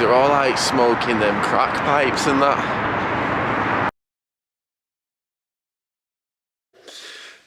they're all like smoking them crack pipes and that.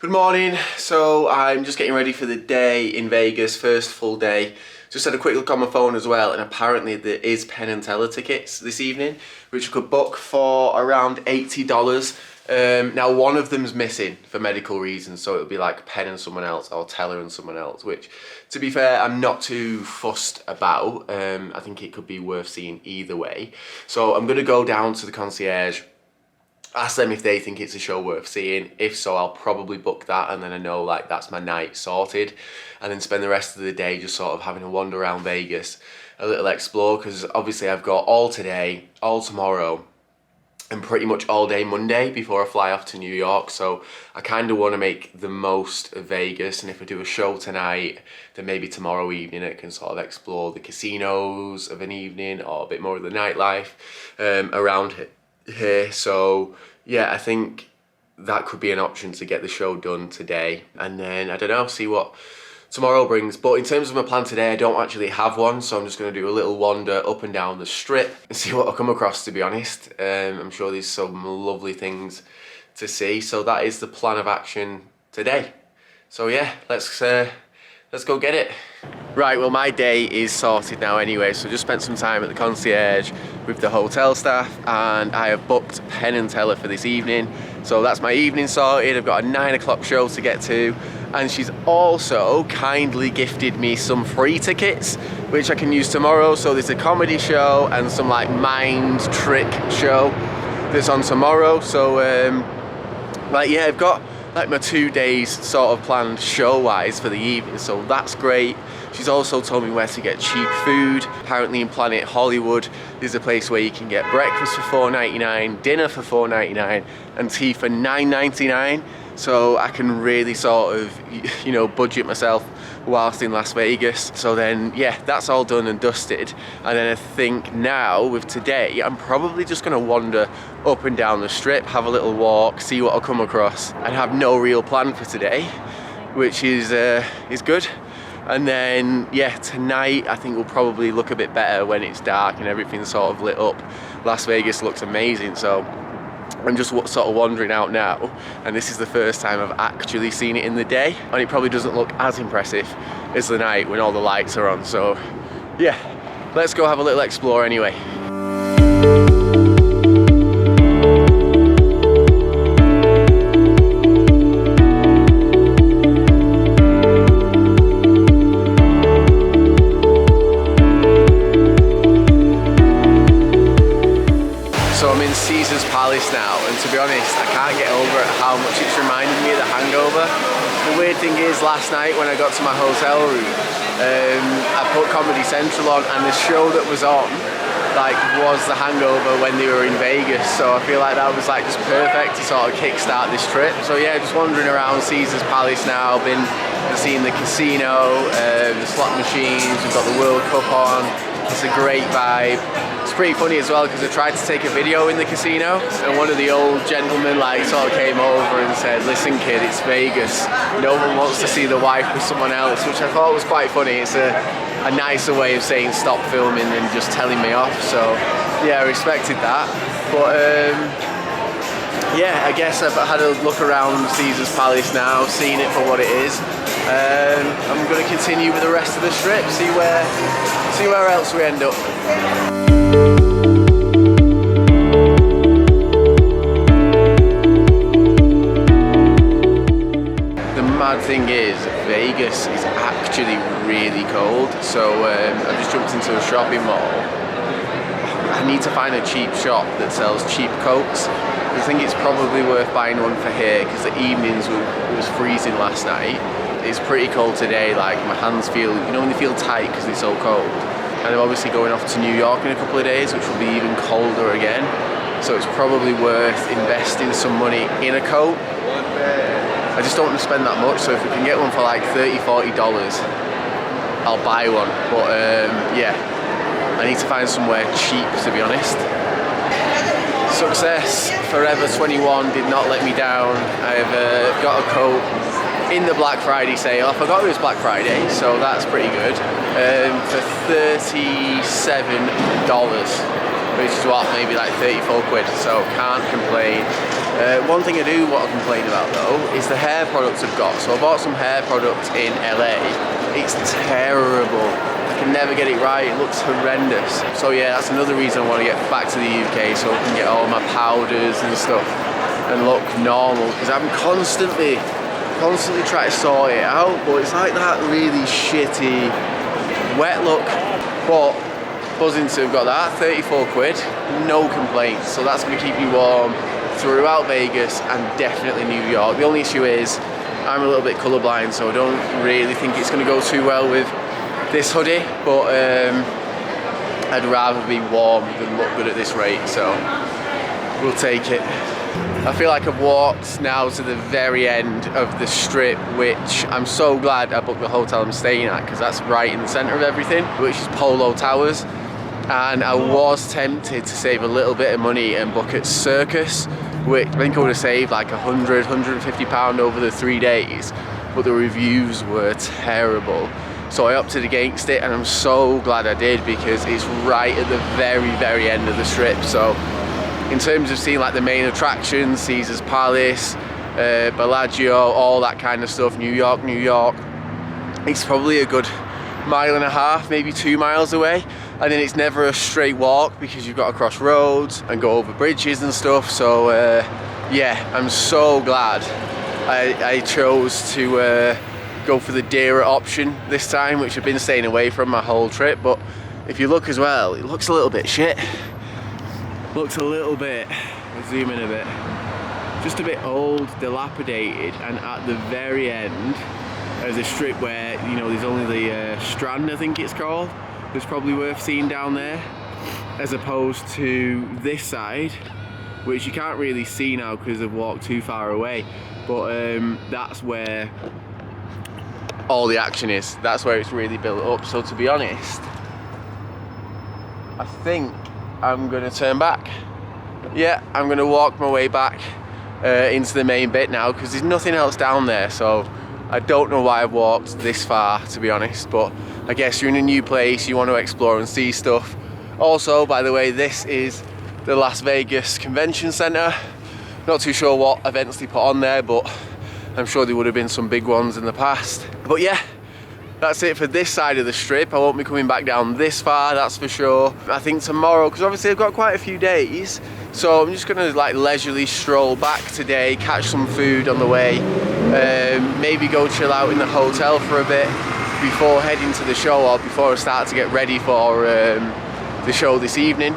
Good morning. So I'm just getting ready for the day in Vegas, first full day. Just had a quick look on my phone as well, and apparently there is Penn and Teller tickets this evening, which you could book for around $80. Now one of them's missing for medical reasons, so it'll be like Penn and someone else, or Teller and someone else, which, to be fair, I'm not too fussed about. I think it could be worth seeing either way. So I'm gonna go down to the concierge, ask them if they think it's a show worth seeing. If so, I'll probably book that, and then I know like that's my night sorted, and then spend the rest of the day just sort of having a wander around Vegas, a little explore, because obviously I've got all today, all tomorrow, and pretty much all day Monday before I fly off to New York. So I kind of want to make the most of Vegas, and if I do a show tonight, then maybe tomorrow evening I can sort of explore the casinos of an evening, or a bit more of the nightlife around here. So yeah, I think that could be an option to get the show done today, and then I don't know, see what tomorrow brings. But in terms of my plan today, I don't actually have one, so I'm just going to do a little wander up and down the strip and see what I come across, to be honest. I'm sure there's some lovely things to see, so that is the plan of action today. So yeah, let's go get it. Right, well my day is sorted now anyway, so just spent some time at the concierge with the hotel staff, and I have booked Penn and Teller for this evening. So that's my evening sorted. I've got a 9 o'clock show to get to, and she's also kindly gifted me some free tickets, which I can use tomorrow. So there's a comedy show and some like mind trick show that's on tomorrow. So like yeah, I've got like my 2 days sort of planned show-wise for the evening, so that's great. She's also told me where to get cheap food. Apparently in Planet Hollywood, there's a place where you can get breakfast for $4.99, dinner for $4.99, and tea for $9.99. So I can really sort of, you know, budget myself whilst in Las Vegas. So then, yeah, that's all done and dusted. And then I think now, with today, I'm probably just gonna wander up and down the strip, have a little walk, see what I'll come across, and have no real plan for today, which is good. And then, yeah, tonight I think will probably look a bit better when it's dark and everything's sort of lit up. Las Vegas looks amazing, so I'm just sort of wandering out now, and this is the first time I've actually seen it in the day, and it probably doesn't look as impressive as the night when all the lights are on. So yeah, let's go have a little explore anyway. Now, and to be honest, I can't get over how much it's reminded me of The Hangover. The weird thing is, last night when I got to my hotel room, I put Comedy Central on, and the show that was on like was The Hangover when they were in Vegas. So I feel like that was like just perfect to sort of kickstart this trip. So yeah, just wandering around Caesar's Palace now. Been seeing the casino, the slot machines. We've got the World Cup on. It's a great vibe. It's pretty funny as well, because I tried to take a video in the casino, and one of the old gentlemen like sort of came over and said, "Listen kid, it's Vegas. No one wants to see the wife with someone else," which I thought was quite funny. It's a nicer way of saying stop filming than just telling me off. So yeah, I respected that. But yeah, I guess I've had a look around Caesar's Palace now, seen it for what it is. I'm going to continue with the rest of the strip, see where else we end up. The mad thing is, Vegas is actually really cold, so I just jumped into a shopping mall. I need to find a cheap shop that sells cheap coats. I think it's probably worth buying one for here, because the evenings was freezing last night. It's pretty cold today, like my hands feel, you know when they feel tight because they're so cold. And I'm obviously going off to New York in a couple of days, which will be even colder again. So it's probably worth investing some money in a coat. I just don't want to spend that much, so if we can get one for like $30–40, I'll buy one. But yeah, I need to find somewhere cheap, to be honest. Success, Forever 21 did not let me down. I've got a coat in the Black Friday sale. I forgot it was Black Friday, so that's pretty good. For $37, which is what, maybe like 34 quid, so can't complain. One thing I do want to complain about though is the hair products I've got. So I bought some hair products in LA. It's terrible. I can never get it right. It looks horrendous. So yeah, that's another reason I want to get back to the UK, so I can get all my powders and stuff and look normal, because I'm constantly trying to sort it out, but it's like that really shitty wet look. But buzzing to have got that, 34 quid, no complaints. So that's going to keep me warm throughout Vegas and definitely New York. The only issue is I'm a little bit colourblind, so I don't really think it's going to go too well with this hoodie, but I'd rather be warm than look good at this rate, so we'll take it. I feel like I've walked now to the very end of the strip, which I'm so glad I booked the hotel I'm staying at, because that's right in the centre of everything, which is Polo Towers. And I was tempted to save a little bit of money and book at Circus, which I think I would have saved like £100–150 over the 3 days, but the reviews were terrible. So I opted against it, and I'm so glad I did, because it's right at the very end of the strip. So in terms of seeing like the main attractions, Caesar's Palace, Bellagio, all that kind of stuff, New York, it's probably a good 1.5 miles, maybe 2 miles away. And then it's never a straight walk, because you've got to cross roads and go over bridges and stuff. So yeah, I'm so glad I chose to go for the dearer option this time, which I've been staying away from my whole trip. But if you look as well, it looks a little bit shit. Looks a little bit, I'll zoom in a bit, just a bit old, dilapidated, and at the very end there's a strip where, you know, there's only the Strand, I think it's called. It's probably worth seeing down there, as opposed to this side, which you can't really see now because I've walked too far away, but that's where all the action is. That's where it's really built up. So to be honest, I think I'm gonna turn back. Yeah, I'm gonna walk my way back into the main bit now, because there's nothing else down there. So I don't know why I've walked this far, to be honest, but I guess you're in a new place, you want to explore and see stuff. Also, by the way, this is the Las Vegas Convention Center. Not too sure what events they put on there, but I'm sure there would have been some big ones in the past. But yeah, that's it for this side of the strip. I won't be coming back down this far, that's for sure. I think tomorrow, because obviously I've got quite a few days, so I'm just gonna like leisurely stroll back today, catch some food on the way, maybe go chill out in the hotel for a bit before heading to the show, or before I start to get ready for the show this evening.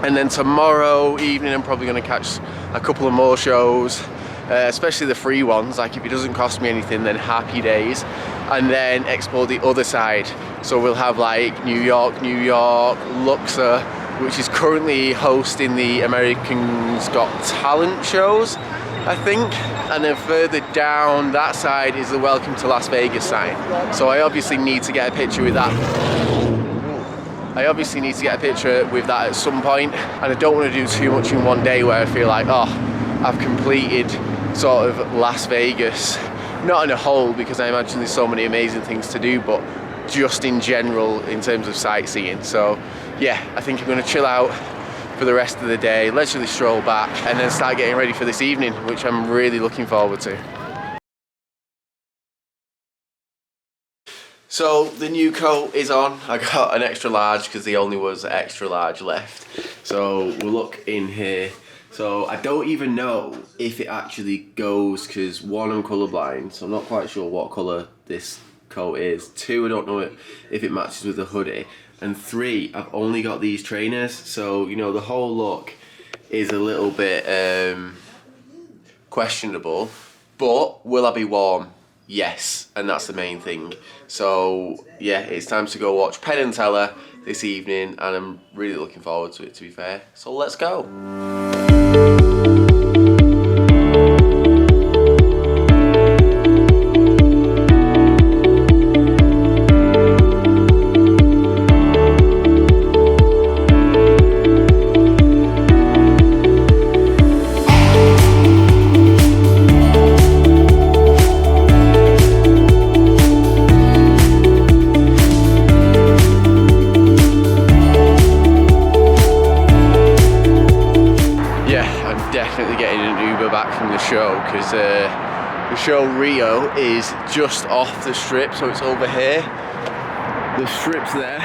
And then tomorrow evening I'm probably gonna catch a couple of more shows, especially the free ones. Like if it doesn't cost me anything, then happy days. And then explore the other side. So we'll have like New York, Luxor, which is currently hosting the Americans Got Talent shows, I think. And then further down that side is the Welcome to Las Vegas sign. So I obviously need to get a picture with that. At some point, and I don't want to do too much in one day where I feel like, oh, I've completed sort of Las Vegas. Not in a whole, because I imagine there's so many amazing things to do, but just in general in terms of sightseeing. So yeah, I think I'm going to chill out for the rest of the day, leisurely stroll back, and then start getting ready for this evening, which I'm really looking forward to. So the new coat is on. I got an extra large because there only was an extra large left. So we'll look in here. So I don't even know if it actually goes, because one, I'm colourblind, so I'm not quite sure what colour this coat is. Two, I don't know if it matches with the hoodie. And three, I've only got these trainers, so you know the whole look is a little bit questionable. But will I be warm? Yes, and that's the main thing. So yeah, it's time to go watch Penn & Teller this evening, and I'm really looking forward to it, to be fair. So let's go. Uber back from the show, because the show Rio is just off the strip, so it's over here. The strip's there,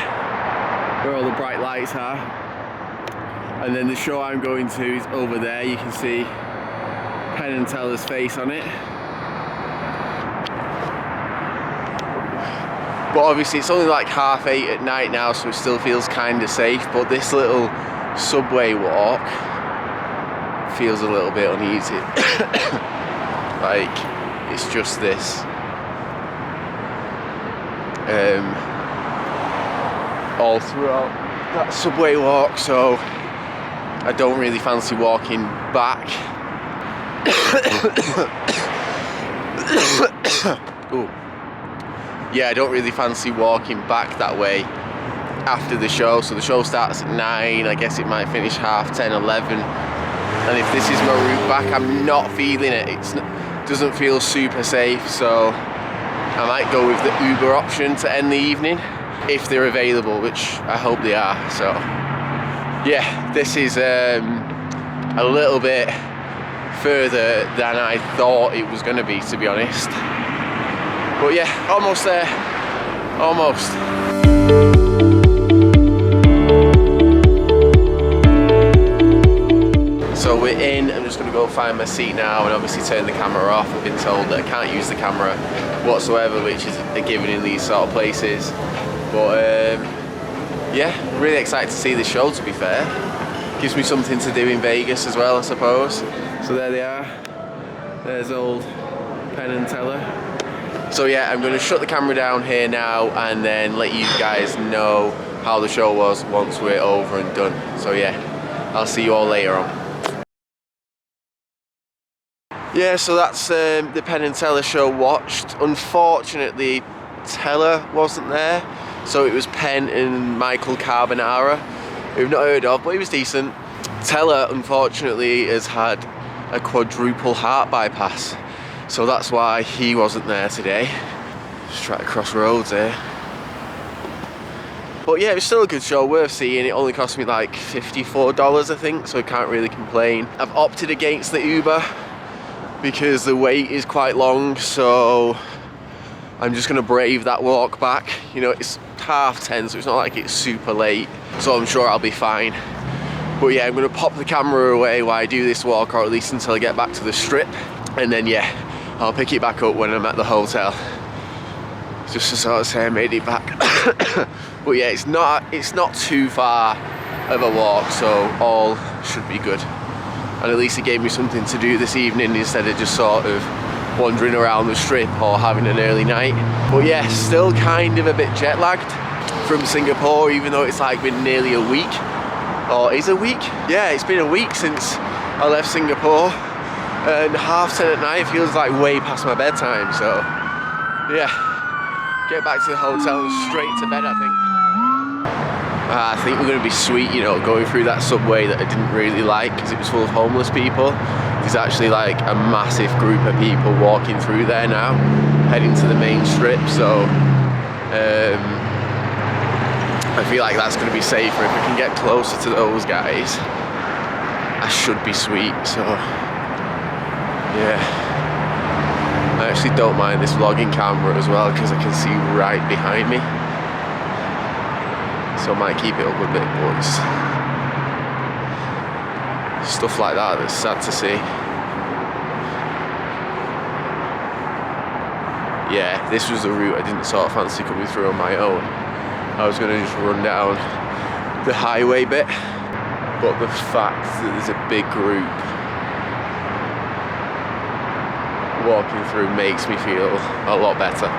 where all the bright lights are. And then the show I'm going to is over there. You can see Penn and Teller's face on it. But obviously it's only like 8:30 at night now, so it still feels kind of safe. But this little subway walk feels a little bit uneasy. Like, it's just this all throughout that subway walk, so I don't really fancy walking back. Ooh. Yeah, I don't really fancy walking back that way after the show. So the show starts at 9, I guess it might finish 10:30, 11. And if this is my route back, I'm not feeling it. It doesn't feel super safe, so I might go with the Uber option to end the evening, if they're available, which I hope they are. So yeah, this is a little bit further than I thought it was going to be, to be honest. But yeah, almost there, almost. So we're in. I'm just going to go find my seat now and obviously turn the camera off. I've been told that I can't use the camera whatsoever, which is a given in these sort of places. But yeah, really excited to see the show, to be fair. Gives me something to do in Vegas as well, I suppose. So there they are. There's old Penn and Teller. So yeah, I'm going to shut the camera down here now and then let you guys know how the show was once we're over and done. So yeah, I'll see you all later on. Yeah, so that's the Penn and Teller show watched. Unfortunately, Teller wasn't there, so it was Penn and Michael Carbonara, who we've not heard of, but he was decent. Teller, unfortunately, has had a quadruple heart bypass, so that's why he wasn't there today. Just try to cross roads here. But yeah, it was still a good show, worth seeing. It only cost me like $54, I think, so I can't really complain. I've opted against the Uber because the wait is quite long, so I'm just gonna brave that walk back. You know, it's 10:30, so it's not like it's super late, so I'm sure I'll be fine. But yeah, I'm gonna pop the camera away while I do this walk, or at least until I get back to the strip. And then yeah, I'll pick it back up when I'm at the hotel. Just to sort of say I made it back. But yeah, it's not too far of a walk, so all should be good. And at least it gave me something to do this evening instead of just sort of wandering around the strip or having an early night. But yeah, still kind of a bit jet lagged from Singapore, even though it's like been nearly a week. Or is a week? Yeah, it's been a week since I left Singapore, and 10:30 at night feels like way past my bedtime. So yeah, get back to the hotel and straight to bed, I think. I think we're going to be sweet, you know, going through that subway that I didn't really like because it was full of homeless people. There's actually like a massive group of people walking through there now, heading to the main strip, so I feel like that's going to be safer. If I can get closer to those guys, I should be sweet. So yeah, I actually don't mind this vlogging camera as well because I can see right behind me. So I might keep it up a bit, but it's stuff like that that's sad to see. Yeah, this was the route I didn't sort of fancy coming through on my own. I was going to just run down the highway bit, but the fact that there's a big group walking through makes me feel a lot better.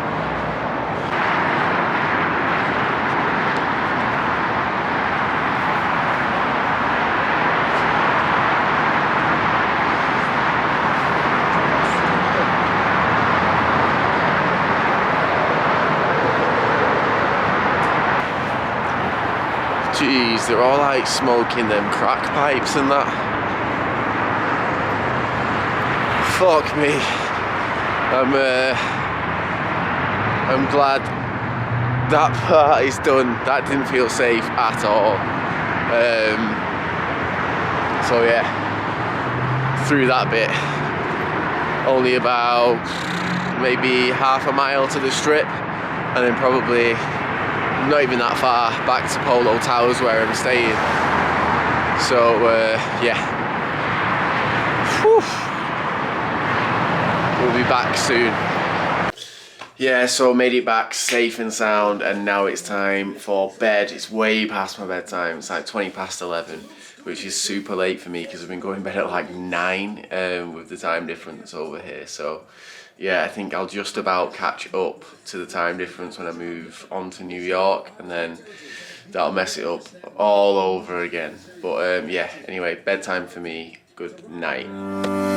Jeez, they're all like smoking them crack pipes and that. Fuck me. I'm glad that part is done. That didn't feel safe at all. So yeah, through that bit. Only about maybe half a mile to the strip, and then probably not even that far back to Polo Towers where I'm staying. So yeah, whew. We'll be back soon. Yeah, so made it back safe and sound, and now it's time for bed. It's way past my bedtime. It's like 20 past 11, which is super late for me because I've been going to bed at like 9 with the time difference over here. So yeah, I think I'll just about catch up to the time difference when I move on to New York, and then that'll mess it up all over again. But yeah, anyway, bedtime for me. Good night.